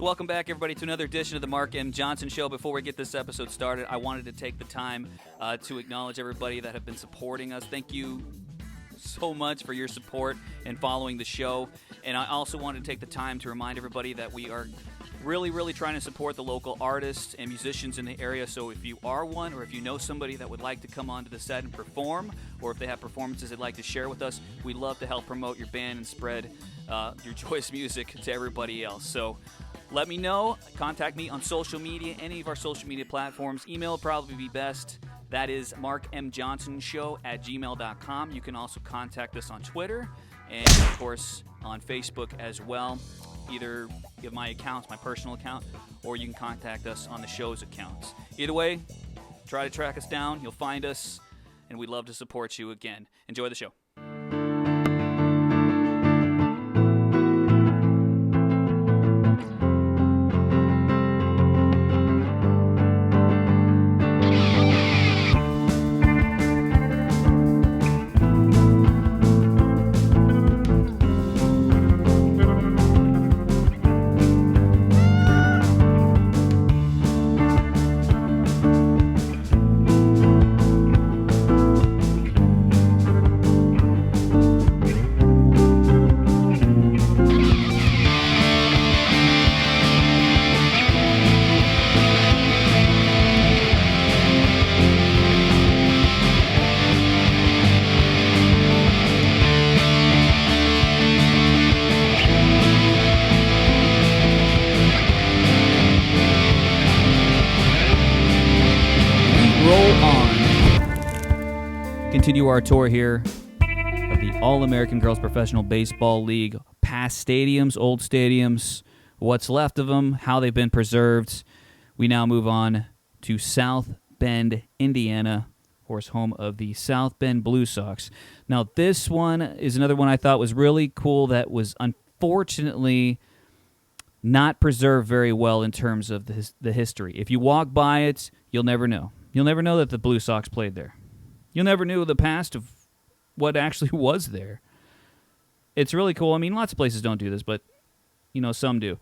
So welcome back, everybody, to another edition of the Mark M. Johnson Show. Before we get this episode started, I wanted to take the time to acknowledge everybody that have been supporting us. Thank you so much for your support and following the show. And I also wanted to take the time to remind everybody that we are really trying to support the local artists and musicians in the area. So if you are one, or if you know somebody that would like to come onto the set and perform, or if they have performances they'd like to share with us, we'd love to help promote your band and spread your choice music to everybody else. So let me know. Contact me on social media, any of our social media platforms. Email would probably be best. That is markmjohnsonshow@gmail.com. You can also contact us on Twitter and, of course, on Facebook as well. Either give my accounts, my personal account, or you can contact us on the show's accounts. Either way, try to track us down. You'll find us, and we'd love to support you again. Enjoy the show. Continue our tour here of the All-American Girls Professional Baseball League. Past stadiums, old stadiums, what's left of them, how they've been preserved. We now move on to South Bend, Indiana, of course, home of the South Bend Blue Sox. Now, this one is another one I thought was really cool that was unfortunately not preserved very well in terms of the history. If you walk by it, you'll never know. You'll never know that the Blue Sox played there. You'll never know the past of what actually was there. It's really cool. I mean, lots of places don't do this, but, some do.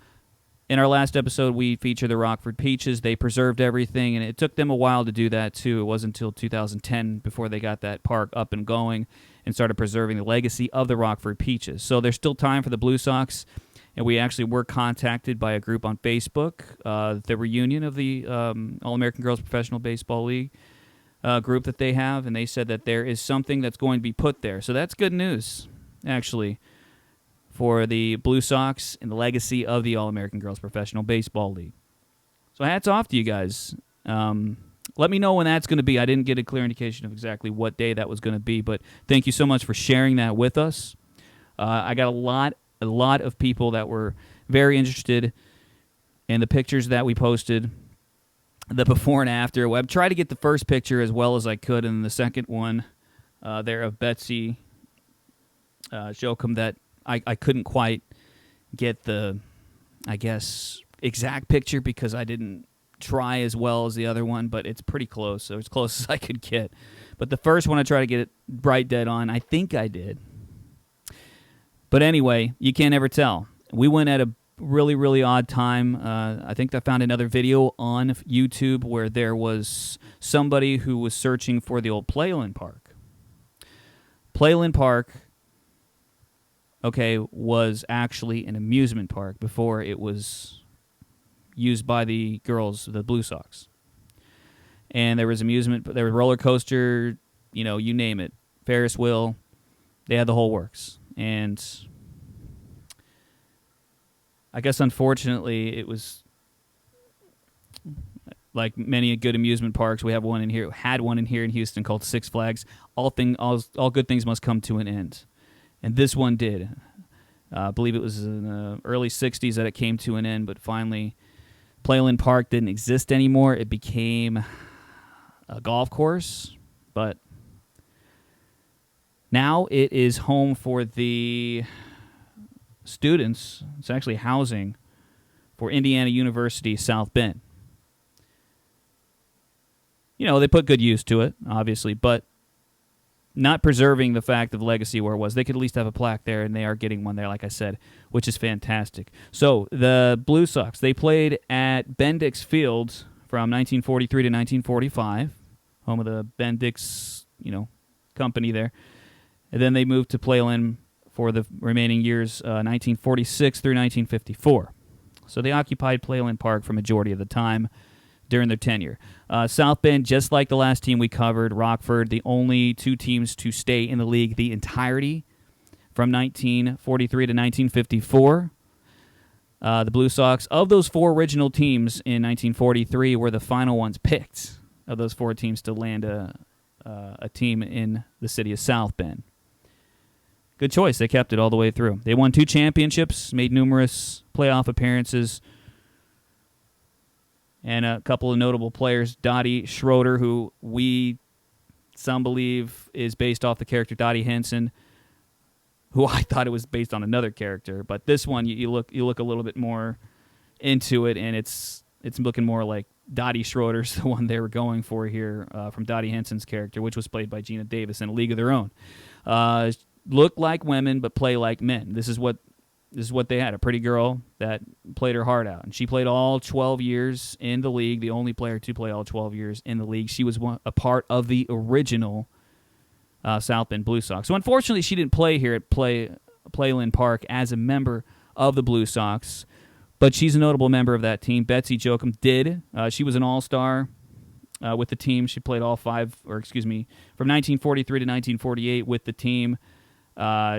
In our last episode, we featured the Rockford Peaches. They preserved everything, and it took them a while to do that, too. It wasn't until 2010 before they got that park up and going and started preserving the legacy of the Rockford Peaches. So there's still time for the Blue Sox, and we actually were contacted by a group on Facebook, the reunion of the All-American Girls Professional Baseball League group that they have, and they said that there is something that's going to be put there. So that's good news, actually, for the Blue Sox and the legacy of the All-American Girls Professional Baseball League. So hats off to you guys. Let me know when that's going to be. I didn't get a clear indication of exactly what day that was going to be, but thank you so much for sharing that with us. I got a lot of people that were very interested in the pictures that we posted, the before and after. I've tried to get the first picture as well as I could, and the second one there of Betsy Jokum that I couldn't quite get the, exact picture because I didn't try as well as the other one, but it's pretty close, so as close as I could get. But the first one I tried to get it right dead on. I think I did. But anyway, you can't ever tell. We went at a really odd time. I think I found another video on YouTube where there was somebody who was searching for the old Playland Park. Playland Park, was actually an amusement park before it was used by the girls, the Blue Sox. And there was there was roller coaster, you name it, Ferris wheel. They had the whole works. And I guess, unfortunately, it was like many good amusement parks. We had one in here in Houston called Six Flags. All good things must come to an end, and this one did. I believe it was in the early '60s that it came to an end. But finally, Playland Park didn't exist anymore. It became a golf course, but now it is home for the students. It's actually housing for Indiana University South Bend. They put good use to it, obviously, but not preserving the fact of legacy where it was. They could at least have a plaque there, and they are getting one there, like I said, which is fantastic. So the Blue Sox, they played at Bendix Field from 1943 to 1945, home of the Bendix, company there. And then they moved to Playland for the remaining years, 1946 through 1954. So they occupied Playland Park for majority of the time during their tenure. South Bend, just like the last team we covered, Rockford, the only two teams to stay in the league the entirety from 1943 to 1954. The Blue Sox, of those four original teams in 1943, were the final ones picked of those four teams to land a team in the city of South Bend. Good choice. They kept it all the way through. They won 2 championships, made numerous playoff appearances, and a couple of notable players. Dottie Schroeder, who some believe is based off the character Dottie Henson, who I thought it was based on another character, but this one you look a little bit more into it, and it's looking more like Dottie Schroeder's the one they were going for here from Dottie Henson's character, which was played by Gina Davis in A League of Their Own. Look like women, but play like men. This is what they had, a pretty girl that played her heart out. And she played all 12 years in the league, the only player to play all 12 years in the league. She was a part of the original South Bend Blue Sox. So unfortunately, she didn't play here at Playland Park as a member of the Blue Sox, but she's a notable member of that team. Betsy Jochum did. She was an all-star with the team. She played from 1943 to 1948 with the team.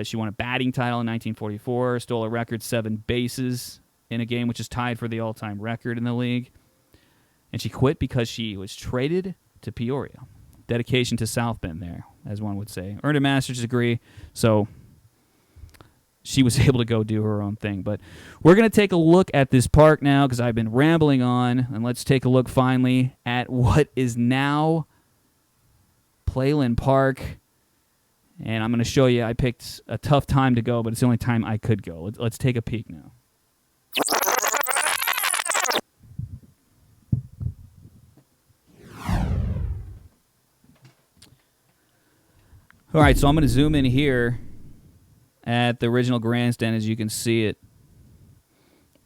She won a batting title in 1944, stole a record 7 bases in a game, which is tied for the all-time record in the league. And she quit because she was traded to Peoria. Dedication to South Bend there, as one would say. Earned a master's degree, so she was able to go do her own thing. But we're going to take a look at this park now because I've been rambling on, and let's take a look finally at what is now Playland Park. And I'm going to show you, I picked a tough time to go, but it's the only time I could go. Let's take a peek now. All right, so I'm going to zoom in here at the original grandstand as you can see it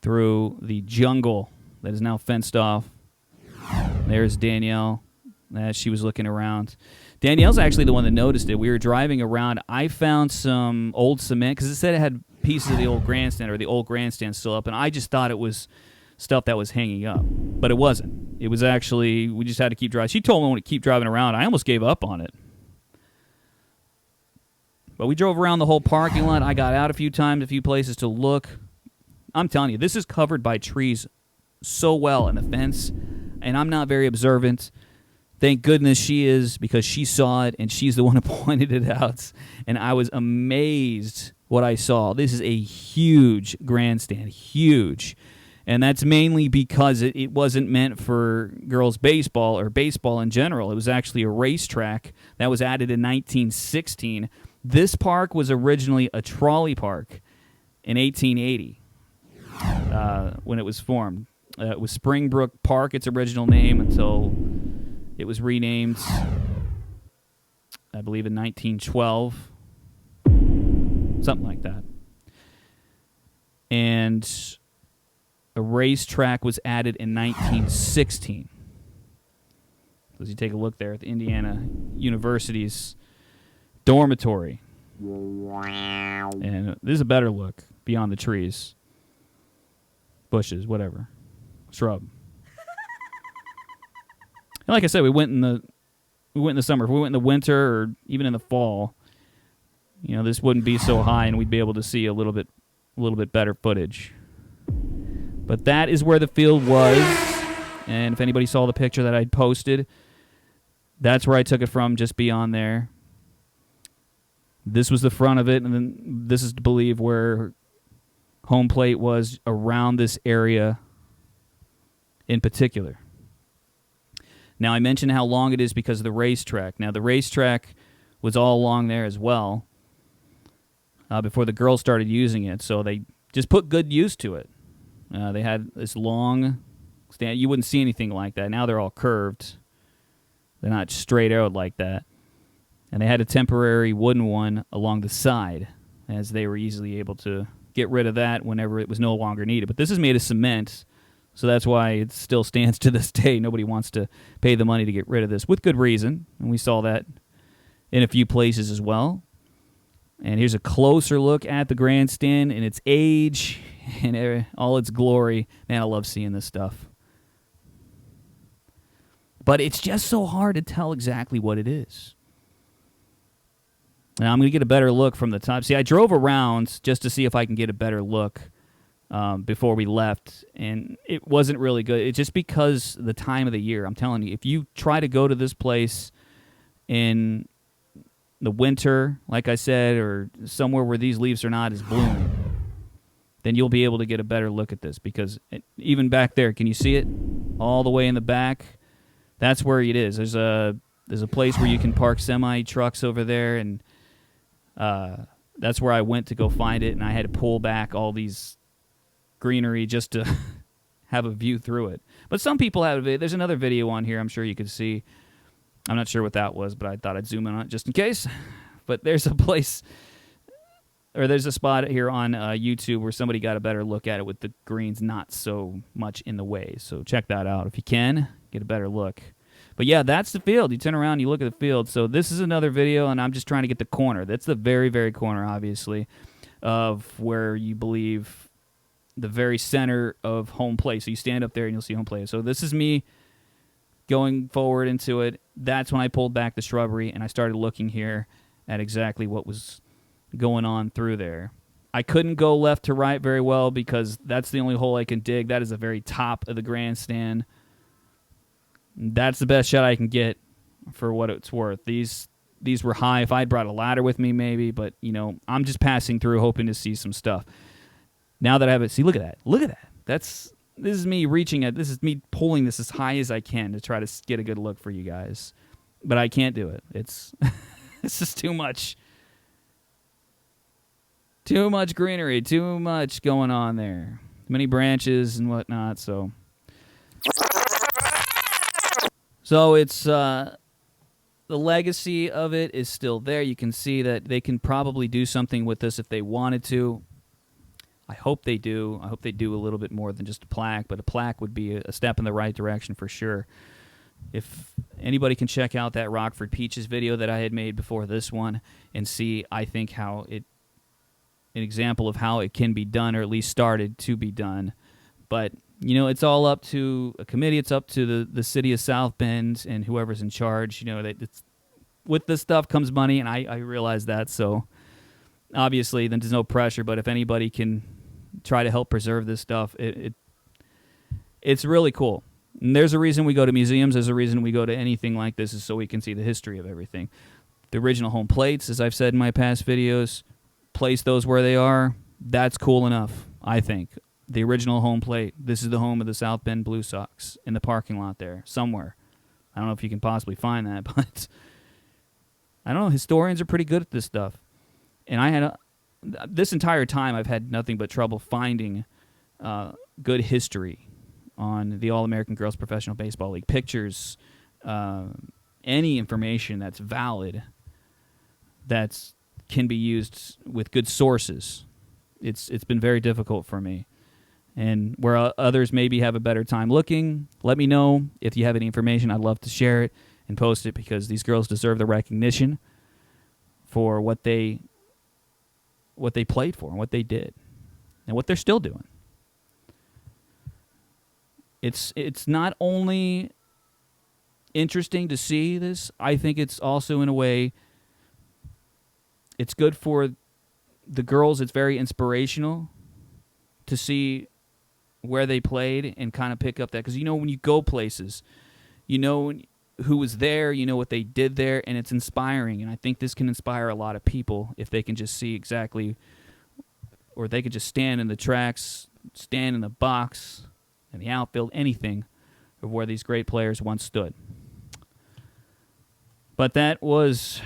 through the jungle that is now fenced off. There's Danielle as she was looking around. Danielle's actually the one that noticed it. We were driving around. I found some old cement because it said it had pieces of the old grandstand or the old grandstand still up, and I just thought it was stuff that was hanging up. But it wasn't. It was actually, we just had to keep driving. She told me to keep driving around. I almost gave up on it. But we drove around the whole parking lot. I got out a few times, a few places to look. I'm telling you, this is covered by trees so well in the fence, and I'm not very observant. Thank goodness she is, because she saw it, and she's the one who pointed it out. And I was amazed what I saw. This is a huge grandstand, huge. And that's mainly because it wasn't meant for girls' baseball or baseball in general. It was actually a racetrack that was added in 1916. This park was originally a trolley park in 1880 when it was formed. It was Springbrook Park, its original name, until it was renamed, I believe, in 1912. Something like that. And a racetrack was added in 1916. As you take a look there at the Indiana University's dormitory. And this is a better look beyond the trees. Bushes, whatever. Shrub. And like I said, we went in the summer. If we went in the winter or even in the fall, this wouldn't be so high and we'd be able to see a little bit better footage. But that is where the field was. And if anybody saw the picture that I'd posted, that's where I took it from, just beyond there. This was the front of it, and then this is to believe where home plate was around this area in particular. Now, I mentioned how long it is because of the racetrack. Now, the racetrack was all along there as well before the girls started using it, so they just put good use to it. They had this long stand. You wouldn't see anything like that. Now they're all curved. They're not straight arrowed like that. And they had a temporary wooden one along the side, as they were easily able to get rid of that whenever it was no longer needed. But this is made of cement, so that's why it still stands to this day. Nobody wants to pay the money to get rid of this, with good reason. And we saw that in a few places as well. And here's a closer look at the grandstand in its age and all its glory. Man, I love seeing this stuff. But it's just so hard to tell exactly what it is. Now, I'm going to get a better look from the top. See, I drove around just to see if I can get a better look before we left, and it wasn't really good. It's just because the time of the year. I'm telling you, if you try to go to this place in the winter, like I said, or somewhere where these leaves are not as blooming, then you'll be able to get a better look at this, because even back there, can you see it? All the way in the back, that's where it is. There's a place where you can park semi-trucks over there, and that's where I went to go find it, and I had to pull back all these greenery just to have a view through it. But some people have a video. There's another video on here I'm sure you could see. I'm not sure what that was, but I thought I'd zoom in on it just in case. But there's a place, or there's a spot here on YouTube where somebody got a better look at it with the greens not so much in the way. So check that out if you can, get a better look. But yeah, that's the field. You turn around, you look at the field. So this is another video, and I'm just trying to get the corner. That's the very, very corner, obviously, of where you believe the very center of home plate. So you stand up there and you'll see home plate. So this is me going forward into it. That's when I pulled back the shrubbery, and I started looking here at exactly what was going on through there. I couldn't go left to right very well because that's the only hole I can dig. That is the very top of the grandstand. That's the best shot I can get for what it's worth. These were high. If I'd brought a ladder with me, maybe, but I'm just passing through, hoping to see some stuff. Now that I have it, see, look at that. Look at that. This is me reaching at. This is me pulling this as high as I can to try to get a good look for you guys, but I can't do it. It's it's just too much. Too much greenery. Too much going on there. Many branches and whatnot. So it's the legacy of it is still there. You can see that they can probably do something with this if they wanted to. I hope they do. I hope they do a little bit more than just a plaque, but a plaque would be a step in the right direction for sure. If anybody can check out that Rockford Peaches video that I had made before this one and see, I think, how an example of how it can be done, or at least started to be done. But it's all up to a committee. It's up to the city of South Bend and whoever's in charge. With this stuff comes money, and I realize that. So obviously, then there's no pressure. But if anybody can try to help preserve this stuff, it's really cool. And there's a reason we go to museums. There's a reason we go to anything like this, is so we can see the history of everything. The original home plates, as I've said in my past videos, place those where they are. That's cool enough, I think. The original home plate. This is the home of the South Bend Blue Sox in the parking lot there somewhere. I don't know if you can possibly find that, but I don't know. Historians are pretty good at this stuff. And I had this entire time I've had nothing but trouble finding good history on the All-American Girls Professional Baseball League. Pictures, any information that's valid, that can be used with good sources. It's been very difficult for me. And where others maybe have a better time looking, let me know if you have any information. I'd love to share it and post it, because these girls deserve the recognition for what they played for and what they did and what they're still doing. It's not only interesting to see this, I think it's also, in a way, it's good for the girls. It's very inspirational to see where they played and kind of pick up that, because when you go places, who was there, what they did there, and it's inspiring. And I think this can inspire a lot of people if they can just see exactly, or they could just stand in the tracks, stand in the box, in the outfield, anything of where these great players once stood. But that was,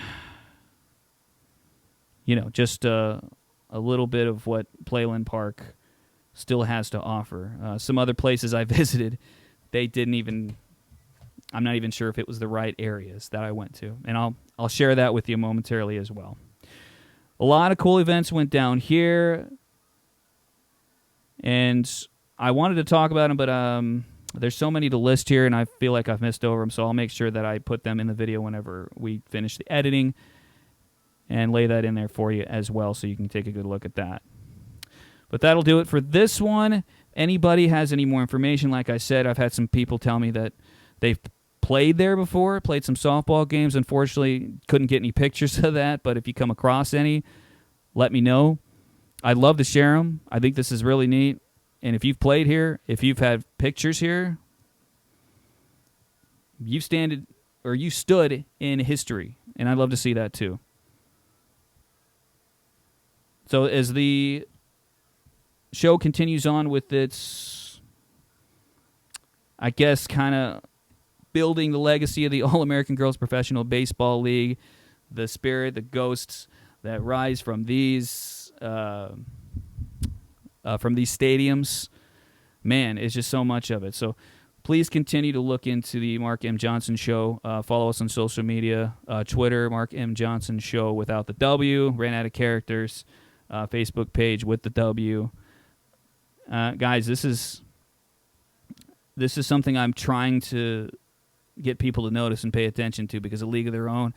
just a little bit of what Playland Park still has to offer. Some other places I visited, they didn't even I'm not even sure if it was the right areas that I went to. And I'll share that with you momentarily as well. A lot of cool events went down here. And I wanted to talk about them, but there's so many to list here, and I feel like I've missed over them, so I'll make sure that I put them in the video whenever we finish the editing and lay that in there for you as well so you can take a good look at that. But that'll do it for this one. Anybody has any more information, like I said, I've had some people tell me that they've played there before, played some softball games. Unfortunately, couldn't get any pictures of that, but if you come across any, let me know. I'd love to share them. I think this is really neat. And if you've played here, if you've had pictures here, you stood in history, and I'd love to see that too. So as the show continues on with its, I guess, kind of building the legacy of the All-American Girls Professional Baseball League, the spirit, the ghosts that rise from these stadiums, man, it's just so much of it. So please continue to look into the Mark M. Johnson Show. Follow us on social media, Twitter, Mark M. Johnson Show without the W, ran out of characters, Facebook page with the W. Guys, this is something I'm trying to get people to notice and pay attention to, because A League of Their Own,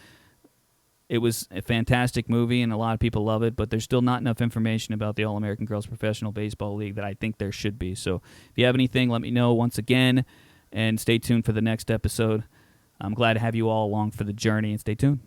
it was a fantastic movie, and a lot of people love it, but there's still not enough information about the All-American Girls Professional Baseball League that I think there should be. So if you have anything, let me know once again, and stay tuned for the next episode. I'm glad to have you all along for the journey, and stay tuned.